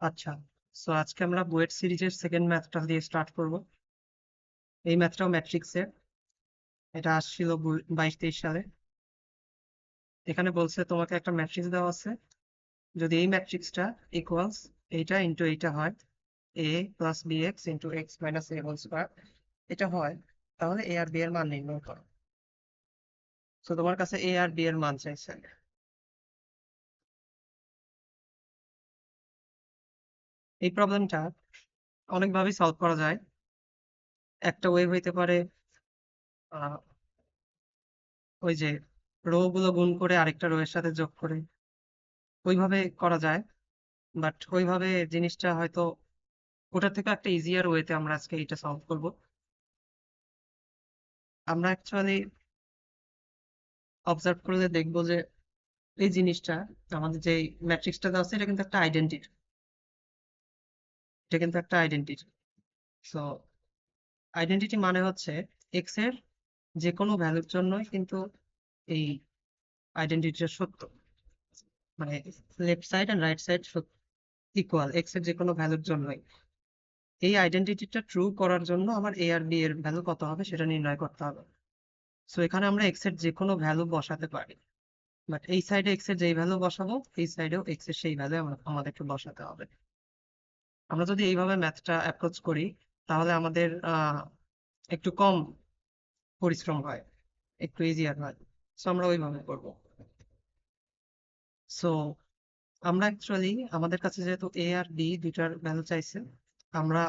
আচ্ছা, সো আজকে আমরা বুয়েট সিরিজের সেকেন্ড ম্যাথটা দিয়ে স্টার্ট করব। এই ম্যাথটাও ম্যাট্রিক্সের, এটা আসছিল 22-23 সালে। এখানে বলছে তোমাকে একটা ম্যাট্রিক্স দেওয়া আছে, যদি এই ম্যাট্রিক্সটা ইকুয়ালস এইটা ইন্টু এইটা হয়, A plus B X into X minus A whole square, এটা হয়, তাহলে এ আর বি এর মান নির্ণয় করো। তো তোমার কাছে এ আর বি এর মান চাইছে। এই প্রবলেমটা অনেকভাবেই সলভ করা যায়। একটা ওয়ে হইতে পারে আহ, ওই যে রো গুলো গুণ করে আরেকটা রো এর সাথে যোগ করে, ওইভাবে করা যায়। বাট ওইভাবে জিনিসটা হয়তো, ওটার থেকে একটা ইজিয়ার ওয়েতে আমরা আজকে এটা সলভ করব। আমরা অ্যাকচুয়ালি অবজার্ভ করলে দেখবো যে এই জিনিসটা, আমাদের যে ম্যাট্রিক্সটা দেওয়া আছে, এটা কিন্তু একটা আইডেন্টিটি। এটা কিন্তু একটা আইডেন্টিটি। সো আইডেন্টিটি মানে হচ্ছে এক্স এর যে কোনো ভ্যালুর জন্যই কিন্তু এই আইডেন্টিটিটা সত্য, মানে left side and right side equal x এর যে কোনো ভ্যালুর জন্যই। এই আইডেন্টিটিটা ট্রু করার জন্য আমার এ আর বি এর ভ্যালু কত হবে সেটা নির্ণয় করতে হবে। সো এখানে আমরা এক্স এর যে কোনো ভ্যালু বসাতে পারি, বাট এই সাইডে এক্স এর যেই ভ্যালু বসাবো, এই সাইডেও এক্স এর সেই ভ্যালু আমাদেরকে বসাতে হবে। আমরা যদি এইভাবে ম্যাথটা অ্যাপ্রোচ করি, তাহলে আমাদের একটু কম পরিশ্রম হয়, একটু ইজিয়ার হয়। সো আমরা ওইভাবে করবো। সো আমরা অ্যাকচুয়ালি, আমাদের কাছে যেহেতু এ আর বি দুইটার ভ্যালু চাইছে, আমরা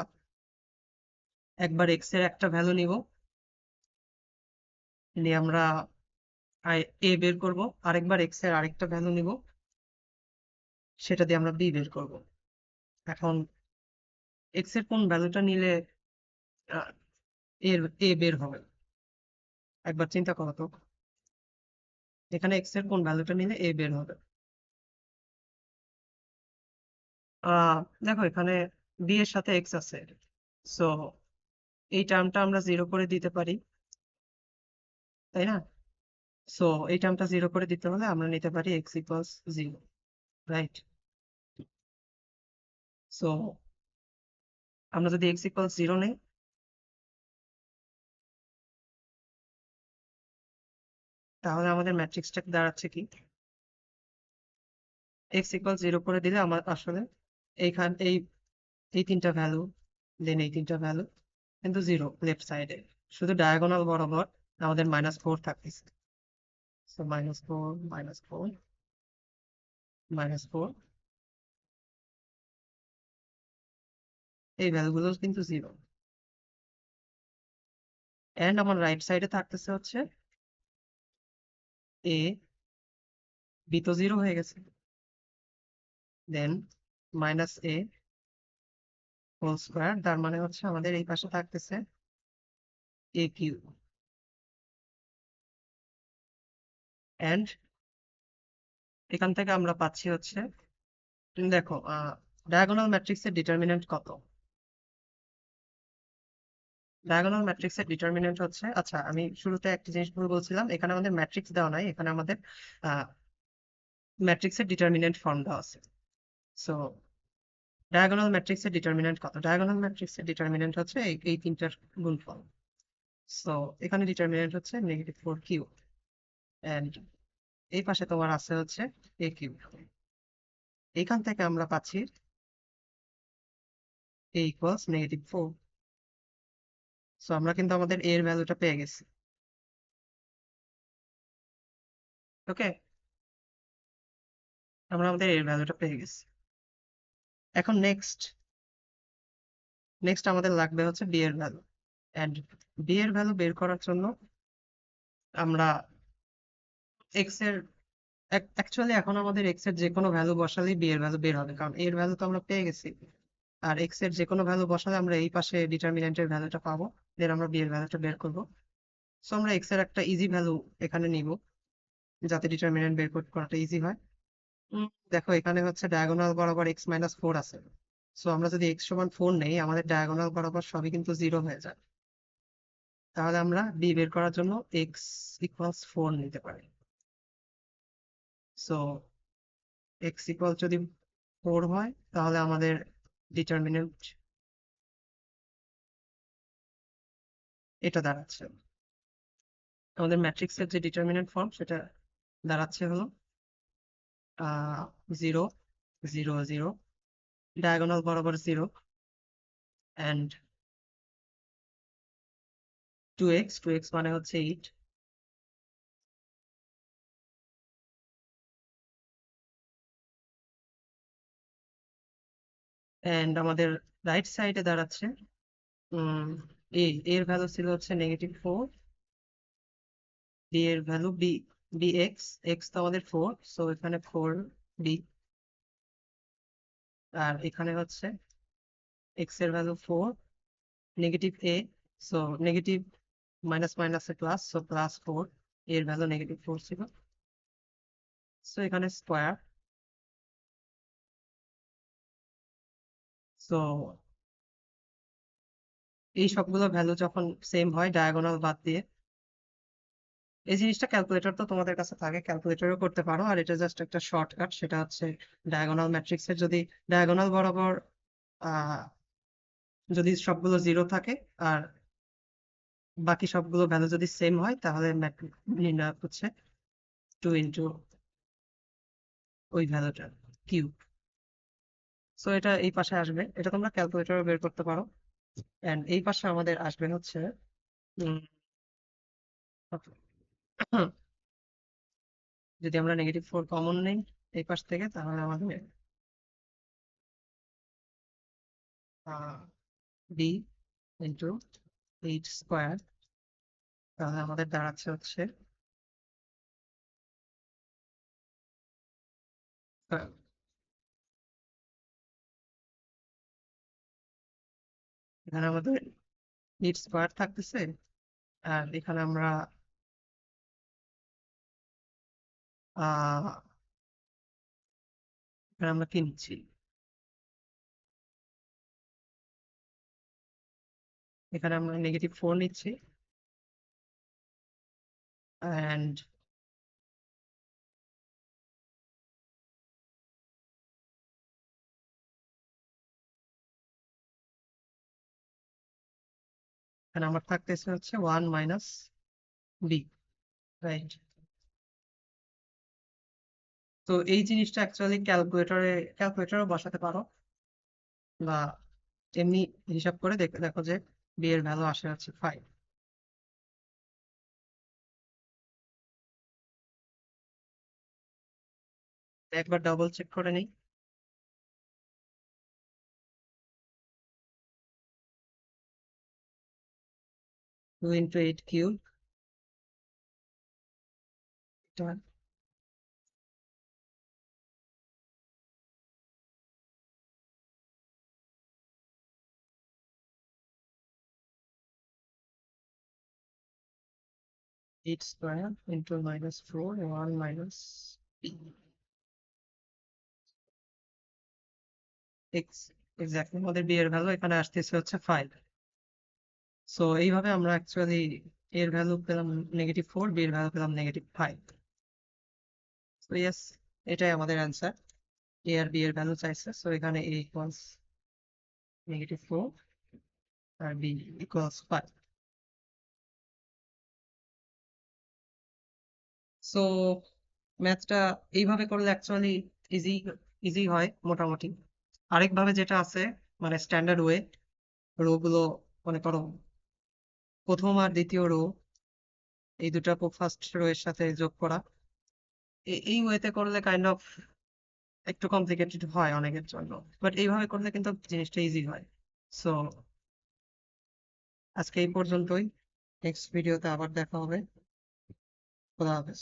একবার এক্স এর একটা ভ্যালু নিব, নিয়ে আমরা এ বের করব, আরেকবার এক্স এর আরেকটা ভ্যালু নিব, সেটা দিয়ে আমরা বি বের করব। এখন এক্স এর কোন ভ্যালুটা নিলে আহ, এর এ বের হবে, একবার চিন্তা করো তো। এখানে এক্স এর কোন ভ্যালুটা নিলে এ বের হবে? আহ দেখো, এখানে বি এর সাথে এক্স আছে, সো এই টার্মটা আমরা জিরো করে দিতে পারি, তাই না? সো এই টার্মটা জিরো করে দিতে হলে আমরা নিতে পারি x equals zero, right? So আমরা যদি এক্স ইকুয়ালস জিরো নেই, তাহলে আমাদের ম্যাট্রিক্সটা দাঁড়াচ্ছে কি? এক্স ইকুয়াল জিরো করে দিলে আমার আসলে এইখান এই এই তিনটা ভ্যালু, দেন এই তিনটা ভ্যালু কিন্তু জিরো লেফট সাইডে, শুধু ডায়াগোনাল বরাবর আমাদের -4 থাকতেছে। সো -4, -4, -4, এই ভ্যালুগুলো কিন্তু জিরো। এন্ড আমার রাইট সাইডে থাকতেছে হচ্ছে এ, বি তো জিরো হয়ে গেছে, দেন -a হোল স্কোয়ার, তার মানে হচ্ছে আমাদের এই পাশে থাকতেছে এ কিউ। এন্ড এখান থেকে আমরা পাচ্ছি হচ্ছে, তুমি দেখো, ডায়াগোনাল ম্যাট্রিক্সের ডিটারমিন্যান্ট কত? ডায়াগোনাল ম্যাট্রিক্সের ডিটারমিন্যান্ট হচ্ছে, আচ্ছা আমি শুরুতে একটা জিনিস ভুল বলছিলাম, এখানে আমাদের ম্যাট্রিক্স দেওয়া নাই, এখানে আমাদের ম্যাট্রিক্সের ডিটারমিন্যান্ট ফর্ম দেওয়া আছে। সো ডায়াগোনাল ম্যাট্রিক্সের ডিটারমিন্যান্ট কত? ডায়াগোনাল ম্যাট্রিক্সের ডিটারমিন্যান্ট হচ্ছে এই তিনটার গুণফল। সো এখানে ডিটারমিন্যান্ট হচ্ছে -4 কিউ, এন্ড এই পাশে তোমার আছে হচ্ছে এ কিউ। এখান থেকে আমরা পাচ্ছি এ ইকুয়ালস -4। সো আমরা কিন্তু আমাদের এর ভ্যালুটা পেয়ে গেছি। ওকে, আমরা আমাদের এর ভ্যালুটা পেয়ে গেছি। এখন নেক্সট নেক্সট আমাদের লাগবে হচ্ছে বি এর ভ্যালু। এন্ড বি এর ভ্যালু বের করার জন্য আমরা এক্স এর, অ্যাকচুয়ালি এখন আমাদের এক্স এর যে কোনো ভ্যালু বসালেই বি এর ভ্যালু বের হবে, কারণ এর ভ্যালু তো আমরা পেয়ে গেছি। আর এক্স এর যে কোনো ভ্যালু বসালে আমরা এই পাশে ডিটারমিন্যান্টের ভ্যালুটা পাবো, দেন আমরা বি এর ভ্যালুটা বের করবো। সো আমরা এক্স এর একটা ইজি ভ্যালু এখানে নিব, যাতে ডিটারমিন্যান্ট বের করাটা ইজি হয়। দেখো, এখানে হচ্ছে ডায়াগোনাল বরাবর x-4 আছে। সো আমরা যদি x সমান 4 নেই, আমাদের ডায়াগোনাল বরাবর সবই কিন্তু জিরো হয়ে যায়। তাহলে আমরা বি বের করার জন্য x ইকুয়ালস 4 নিতে পারি। সো x ইকুয়াল যদি 4 হয় তাহলে আমাদের ডিটারমিনেন্ট এটা দাঁড়াচ্ছে। আমাদের ম্যাট্রিক্সের যে ডিটারমিনেন্ট ফর্ম সেটা দাঁড়াচ্ছে হলো 0 0 0, ডায়াগোনাল বরাবর 0 অ্যান্ড 2x মানে হচ্ছে 8, অ্যান্ড আমাদের রাইট সাইডে দাঁড়াচ্ছে এর ভ্যালু ছিল হচ্ছে -4, বি এর ভ্যালু বি এক্স তো আমাদের 4, সো এখানে 4b, আর এখানে হচ্ছে এক্স এর value 4, -a, so negative minus মাইনাসে প্লাস, সো +4, এর ভ্যালু -4 ছিল, সো এখানে স্কোয়ার, সো এই সবগুলো ভ্যালু যখন সেম হয় ডায়াগোনাল বাদ দিয়ে, এই জিনিসটা ক্যালকুলেটর তো তোমাদের কাছে থাকে, ক্যালকুলেটরও করতে পারো, আর এটা জাস্ট একটা শর্টকাট, সেটা হচ্ছে ডায়াগোনাল ম্যাট্রিক্সের যদি ডায়াগোনাল বরাবর যদি সবগুলো 0 থাকে আর বাকি সবগুলো ভ্যালু যদি সেম হয় তাহলে নির্ণয় হচ্ছে 2 ইন্টু ওই ভ্যালুটা কিউব। সো এটা এই পাশে আসবে, এটা তোমরা ক্যালকুলেটরে বের করতে পারো, এন্ড এই পাশে আমাদের আসবে হচ্ছে যদি আমরা -4 কমন নেই এই পাশ থেকে তাহলে আমাদের বি ইন্টু 8 স্কোয়ার, তাহলে আমাদের দাঁড়াচ্ছে হচ্ছে এখানে আমাদের 8 স্কোয়ার থাকতেছে, আর এখানে আমরা এখানে আমরা কি নিচ্ছি, এখানে আমরা -4 নিচ্ছি, অ্যান্ড এখানে আমার থাকতেছে হচ্ছে 1 মাইনাস বি, রাইট? তো এই জিনিসটা অ্যাকচুয়ালি ক্যালকুলেটরে বসাতে পারো, বা এমনি হিসাব করে দেখো যে বি এর ভ্যালু আসে হচ্ছে 5। একবার ডাবল চেক করে নিই। 2 into 8 cube, 8 square into -4, 1 minus x, exactly আমাদের বি এর ভ্যালু এখানে আসতেছে হচ্ছে 5। সো এইভাবে আমরা অ্যাকচুয়ালি এর ভ্যালু পেলাম -4, বি এর ভ্যালু পেলাম -5। সো ইয়েস, এটাই আমাদের অ্যান্সার। এ আর বি এর ভ্যালু চাইছে, সো এখানে এ ইকুয়ালস -4 আর বি ইকুয়ালস 5। সো ম্যাথটা এইভাবে করলে অ্যাকচুয়ালি ইজি ইজি হয় মোটামুটি। আরেকভাবে যেটা আছে, মানে স্ট্যান্ডার্ড ওয়ে, রো গুলো মনে করো প্রথম আর দ্বিতীয় রো এই দুটা ফার্স্ট রো এর সাথে যোগ করা, এই ওয়েতে করলে কাইন্ড অফ একটু কমপ্লিকেটেড হয় অনেকের জন্য, বাট এইভাবে করলে কিন্তু জিনিসটা ইজি হয়। সো আজকে এই পর্যন্তই, নেক্সট ভিডিওতে আবার দেখা হবে। খোদা হাফেজ।